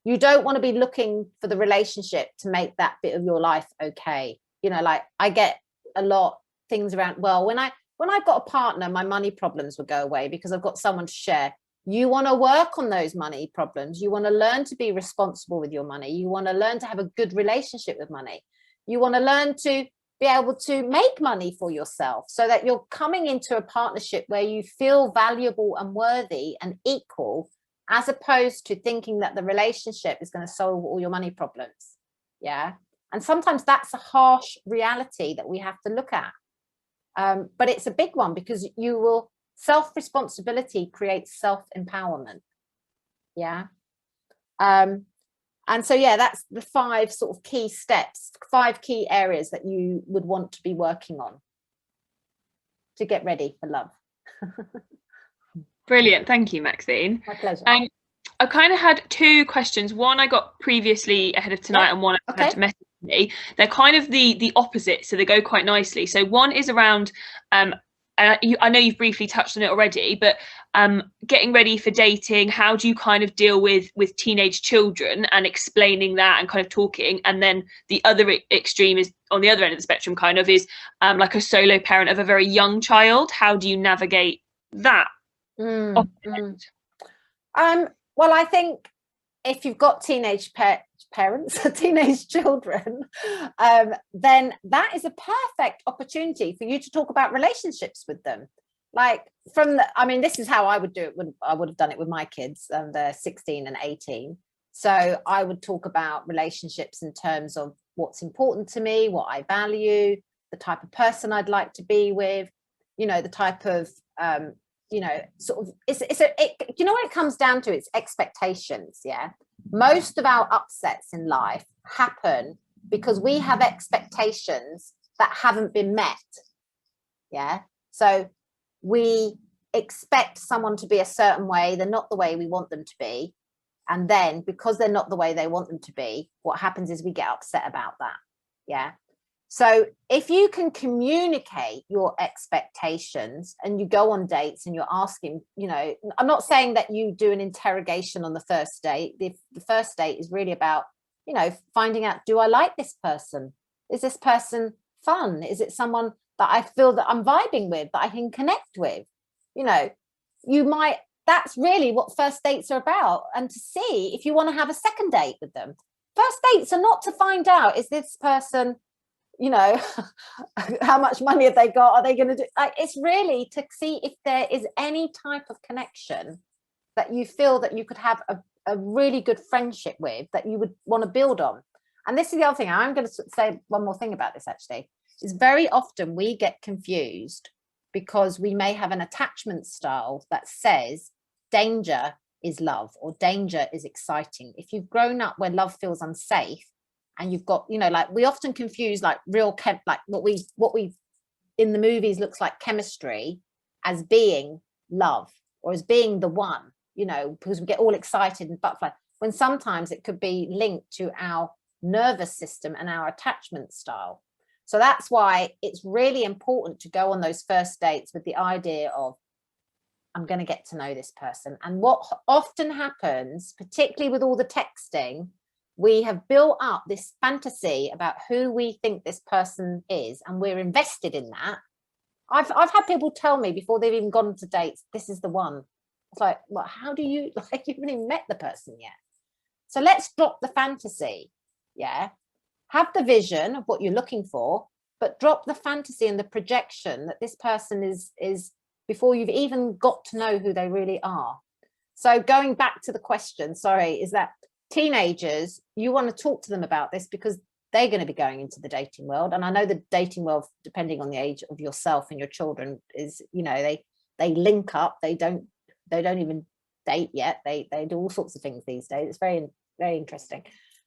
you don't want to be looking for the relationship to make that bit of your life okay. You know, like I get a lot things around, well, when I got a partner, my money problems would go away because I've got someone to share. You want to work on those money problems. You want to learn to be responsible with your money. You want to learn to have a good relationship with money. You want to learn to be able to make money for yourself, so that you're coming into a partnership where you feel valuable and worthy and equal, as opposed to thinking that the relationship is going to solve all your money problems. Yeah. And sometimes that's a harsh reality that we have to look at. But it's a big one, because self-responsibility creates self-empowerment. Yeah. And so, yeah, that's the 5 sort of key steps, 5 key areas that you would want to be working on to get ready for love. Brilliant. Thank you, Maxine. My pleasure. I kind of had 2 questions. One I got previously ahead of tonight, and one I had to message me. They're kind of the opposite, so they go quite nicely. So one is around, I know you've briefly touched on it already, but getting ready for dating. How do you kind of deal with teenage children, and explaining that and kind of talking? And then the other extreme is on the other end of the spectrum, kind of is like a solo parent of a very young child. How do you navigate that? Well, I think if you've got teenage parents, teenage children, then that is a perfect opportunity for you to talk about relationships with them. Like this is how I would do it when I would have done it with my kids. They're 16 and 18. So I would talk about relationships in terms of what's important to me, what I value, the type of person I'd like to be with, you know, the type of, you know, sort of, you know what it comes down to? It's expectations. Yeah. Most of our upsets in life happen because we have expectations that haven't been met. Yeah. So we expect someone to be a certain way. They're not the way we want them to be. And then because they're not the way they want them to be, what happens is we get upset about that. Yeah. So if you can communicate your expectations and you go on dates and you're asking, you know, I'm not saying that you do an interrogation on the first date. The first date is really about, you know, finding out, do I like this person? Is this person fun? Is it someone that I feel that I'm vibing with, that I can connect with? You know, that's really what first dates are about. And to see if you want to have a second date with them. First dates are not to find out, is this person, you know, how much money have they got? Are they going to do? It's really to see if there is any type of connection that you feel that you could have a really good friendship with, that you would want to build on. And this is the other thing. I'm going to say one more thing about this, actually, is very often we get confused because we may have an attachment style that says danger is love or danger is exciting. If you've grown up where love feels unsafe and you've got, you know, like we often confuse like real like what we in the movies looks like chemistry as being love or as being the one, you know, because we get all excited and butterfly, when sometimes it could be linked to our nervous system and our attachment style. So that's why it's really important to go on those first dates with the idea of, I'm going to get to know this person. And what often happens, particularly with all the texting, we have built up this fantasy about who we think this person is, and we're invested in that. I've had people tell me before they've even gone to dates, this is the one. It's like, well, how do you, like, you haven't even met the person yet. So let's drop the fantasy. Yeah. Have the vision of what you're looking for, but drop the fantasy and the projection that this person is before you've even got to know who they really are. So going back to the question, sorry, is that teenagers, you want to talk to them about this because they're going to be going into the dating world. And I know the dating world, depending on the age of yourself and your children, is, you know, they link up, they don't even date yet. They do all sorts of things these days. It's very, very interesting.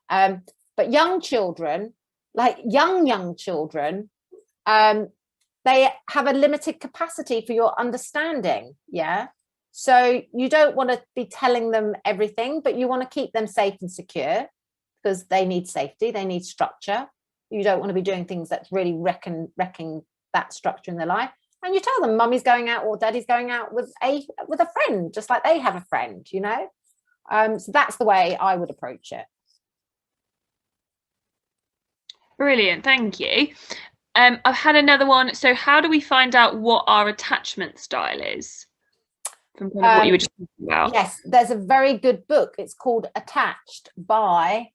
But young children, like young children, they have a limited capacity for your understanding. Yeah. So you don't want to be telling them everything, but you want to keep them safe and secure because they need safety. They need structure. You don't want to be doing things that's really wrecking that structure in their life. And you tell them mummy's going out or daddy's going out with a friend, just like they have a friend, you know? So that's the way I would approach it. Brilliant, thank you. I've had another one. So how do we find out what our attachment style is? From kind of what you were just talking about. Yes, there's a very good book. It's called Attached by,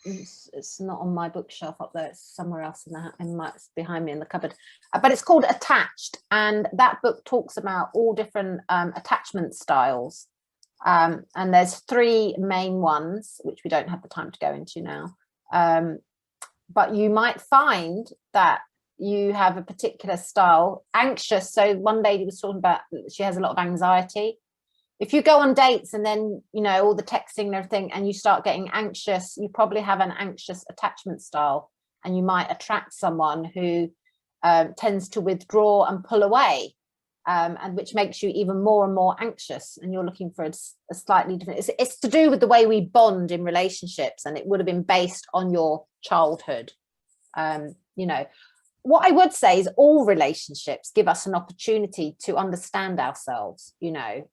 it's not on my bookshelf up there. It's somewhere else it's behind me in the cupboard. But it's called Attached. And that book talks about all different attachment styles. And there's 3 main ones, which we don't have the time to go into now. But you might find that you have a particular style, anxious. So one lady was talking about, she has a lot of anxiety. If you go on dates and then, you know, all the texting and everything, and you start getting anxious, you probably have an anxious attachment style, and you might attract someone who tends to withdraw and pull away, and which makes you even more and more anxious, and you're looking for a slightly different, it's to do with the way we bond in relationships, and it would have been based on your childhood. You know, what I would say is all relationships give us an opportunity to understand ourselves, you know,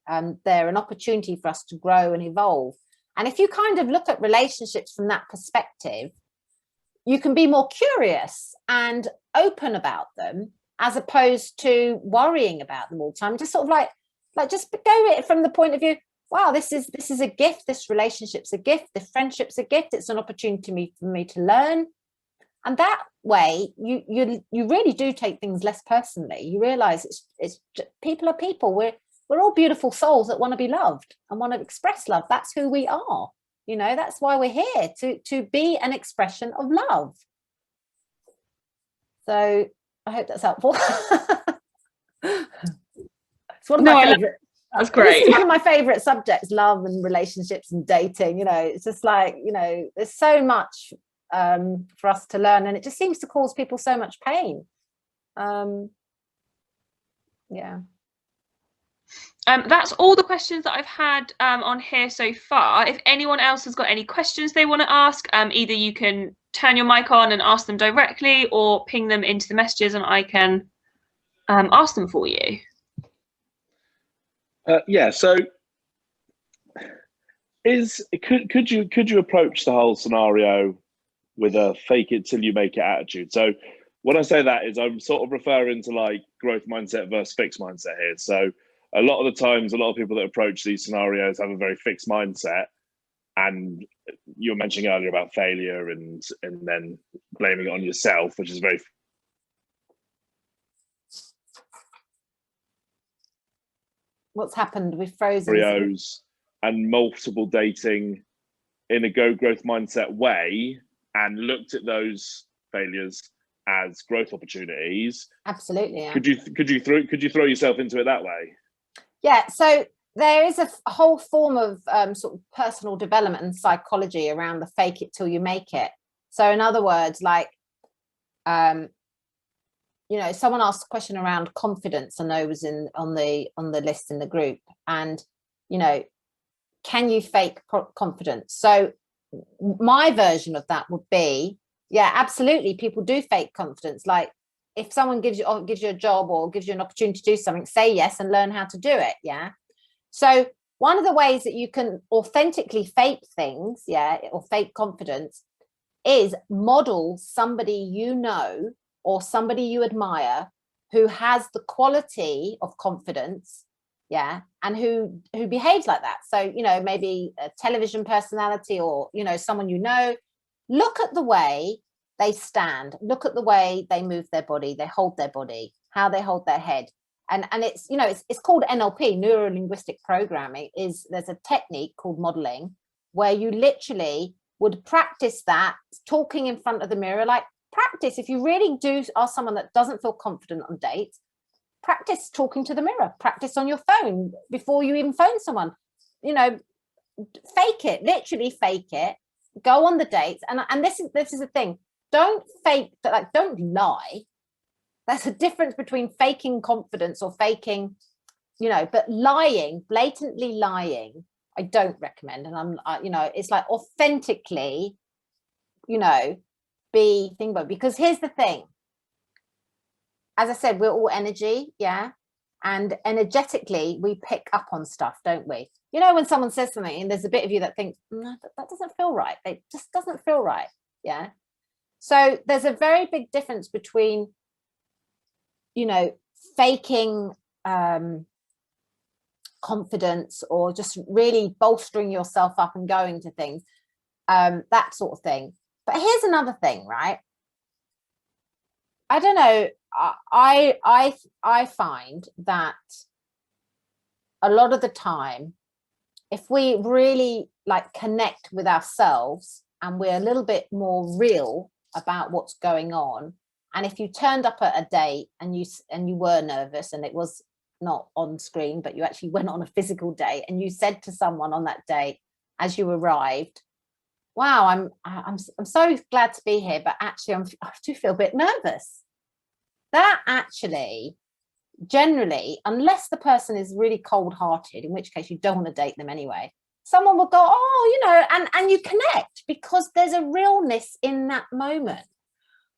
they're an opportunity for us to grow and evolve. And if you kind of look at relationships from that perspective, you can be more curious and open about them, as opposed to worrying about them all the time. Just sort of like just go it from the point of view, wow, this is a gift, this relationship's a gift, this friendship's a gift, it's an opportunity for me to learn. And that way you really do take things less personally. You realize it's just, people are people. we're all beautiful souls that want to be loved and want to express love. That's who we are. You know, that's why we're here, to be an expression of love. So I hope that's helpful. It's one of my favorite. That's great. This is one of my favorite subjects, love and relationships and dating. You know, it's just like, you know, there's so much for us to learn, and it just seems to cause people so much pain. Yeah. That's all the questions that I've had on here so far. If anyone else has got any questions they want to ask, either you can turn your mic on and ask them directly, or ping them into the messages and I can ask them for you. Yeah, so could you approach the whole scenario with a fake it till you make it attitude? So when I say that, is I'm sort of referring to like growth mindset versus fixed mindset here. So a lot of the times, a lot of people that approach these scenarios have a very fixed mindset, and you were mentioning earlier about failure and then blaming it on yourself, which is very. What's happened? We've frozen. And multiple dating in a growth mindset way, and looked at those failures as growth opportunities. Absolutely. Yeah. Could you throw yourself into it that way? Yeah. So there is a whole form of sort of personal development and psychology around the fake it till you make it. So in other words, like, you know, someone asked a question around confidence. I know it was on the list in the group, and, you know, can you fake confidence? So my version of that would be, yeah, absolutely. People do fake confidence. Like, if someone gives you a job or gives you an opportunity to do something, say yes and learn how to do it. Yeah. So one of the ways that you can authentically fake things, yeah, or fake confidence, is model somebody you know or somebody you admire who has the quality of confidence, yeah, and who behaves like that. So, you know, maybe a television personality, or, you know, someone you know. Look at the way they stand, look at the way they move their body, they hold their body, how they hold their head. And it's, you know, it's called NLP, neuro linguistic programming. There's a technique called modeling where you literally would practice that, talking in front of the mirror. Like, practice, if you really are someone that doesn't feel confident on dates, practice talking to the mirror, practice on your phone before you even phone someone. You know, fake it, literally fake it, go on the dates. And this is the thing, don't fake that, like, don't lie. There's a difference between faking confidence or faking, you know, but lying, blatantly lying, I don't recommend. And you know, it's like authentically, you know, think about it. Because here's the thing, as I said, we're all energy, yeah, and energetically we pick up on stuff, don't we? You know, when someone says something and there's a bit of you that thinks, no, that doesn't feel right, it just doesn't feel right, yeah. So there's a very big difference between, you know, faking confidence or just really bolstering yourself up and going to things, that sort of thing. But here's another thing, right? I don't know. I find that a lot of the time, if we really like connect with ourselves and we're a little bit more real about what's going on, and if you turned up at a date and you were nervous and it was not on screen, but you actually went on a physical date, and you said to someone on that date as you arrived, wow, I'm so glad to be here, but actually I do feel a bit nervous. That actually, generally, unless the person is really cold-hearted, in which case you don't want to date them anyway, someone will go, oh, you know, and you connect because there's a realness in that moment.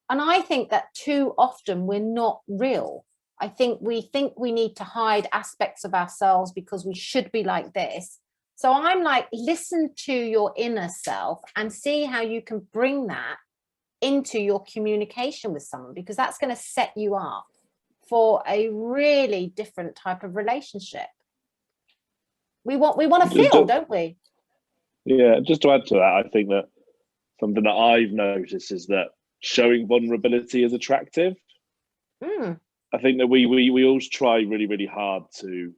And I think that too often we're not real. I think we need to hide aspects of ourselves because we should be like this. So I'm like, listen to your inner self and see how you can bring that into your communication with someone, because that's going to set you up for a really different type of relationship. We want to feel, don't we? Yeah, just to add to that, I think that something that I've noticed is that showing vulnerability is attractive. I think that we always try really, really hard to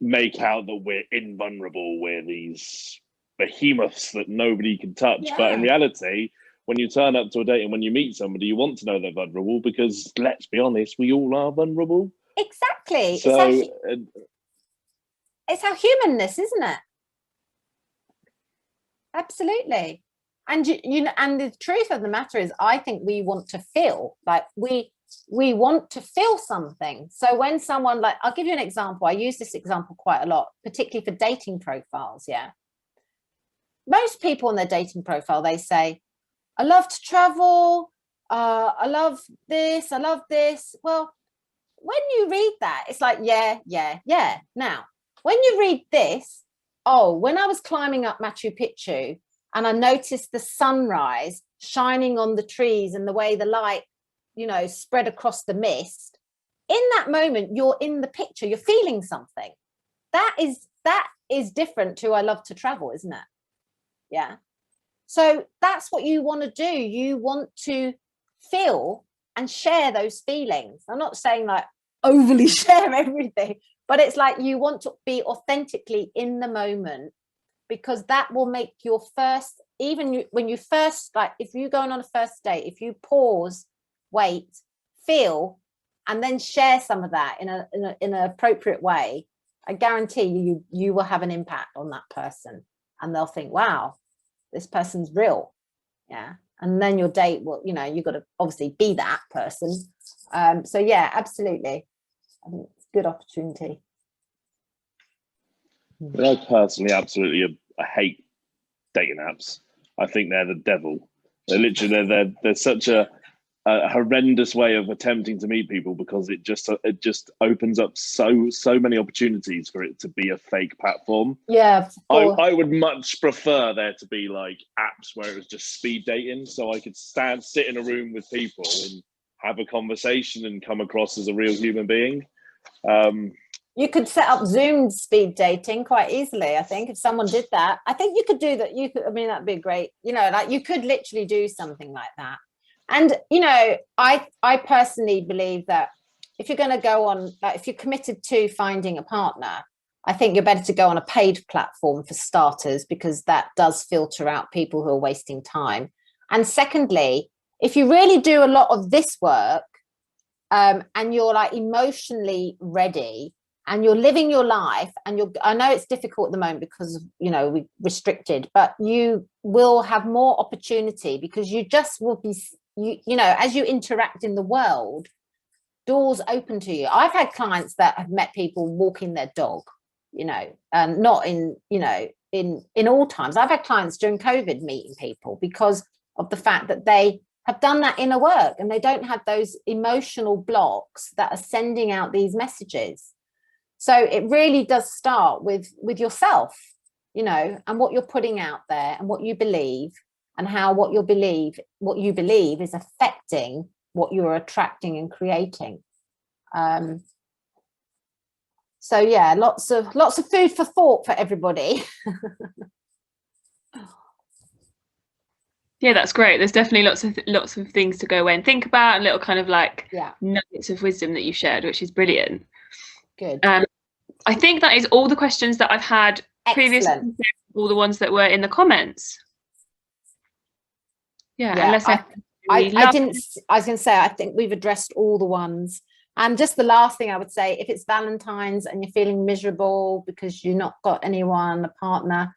make out that we're invulnerable, we're these behemoths that nobody can touch. Yeah. But in reality, when you turn up to a date and when you meet somebody, you want to know they're vulnerable, because let's be honest, we all are vulnerable. Exactly. So it's our humanness, isn't it? Absolutely. And you know, and the truth of the matter is, I think we want to feel like we want to feel something. So when someone, like, I'll give you an example. I use this example quite a lot, particularly for dating profiles. Yeah. Most people on their dating profile, they say, I love to travel. I love this. I love this. Well, when you read that, it's like, yeah. Now, when you read this, oh, when I was climbing up Machu Picchu and I noticed the sunrise shining on the trees and the way the light, you know, spread across the mist, in that moment, you're in the picture, you're feeling something. That is different to I love to travel, isn't it? Yeah. So that's what you want to do. You want to feel and share those feelings. I'm not saying like overly share everything, but it's like you want to be authentically in the moment, because that will make your first, even when you first, like if you're going on a first date, if you pause, wait, feel, and then share some of that in an appropriate way, I guarantee you will have an impact on that person, and they'll think, wow, this person's real. Yeah. And then your date will, you know, you've got to obviously be that person. So yeah, absolutely. I think it's a good opportunity. I personally absolutely I hate dating apps. I think they're the devil. They're literally they're such a horrendous way of attempting to meet people, because it just opens up so many opportunities for it to be a fake platform. Yeah, I would much prefer there to be like apps where it was just speed dating, so I could sit in a room with people and have a conversation and come across as a real human being. You could set up Zoom speed dating quite easily. I think if someone did that, I think you could do that. You could, I mean, that'd be great. You know, like you could literally do something like that. And, you know, I personally believe that if you're going to go on, like if you're committed to finding a partner, I think you're better to go on a paid platform for starters, because that does filter out people who are wasting time. And secondly, if you really do a lot of this work, and you're like emotionally ready and you're living your life, and I know it's difficult at the moment because, you know, we're restricted, but you will have more opportunity, because you just will be, you know, as you interact in the world, doors open to you. I've had clients that have met people walking their dog, you know, and not in, you know, in all times. I've had clients during COVID meeting people because of the fact that they have done that inner work and they don't have those emotional blocks that are sending out these messages. So it really does start with yourself, you know, and what you're putting out there and what you believe, and how what you believe is affecting what you're attracting and creating. So yeah, lots of food for thought for everybody. Yeah, that's great. There's definitely lots of things to go away and think about, and little kind of like nuggets of wisdom that you shared, which is brilliant. Good. I think that is all the questions that I've had previously, all the ones that were in the comments. Yeah, unless I was going to say, I think we've addressed all the ones. And just the last thing I would say, if it's Valentine's and you're feeling miserable because you've not got anyone, a partner,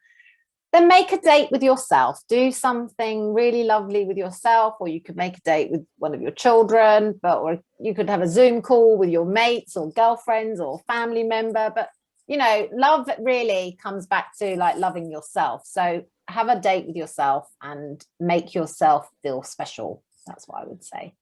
then make a date with yourself. Do something really lovely with yourself, or you could make a date with one of your children, or you could have a Zoom call with your mates or girlfriends or family member. But, you know, love really comes back to like loving yourself. So have a date with yourself and make yourself feel special. That's what I would say.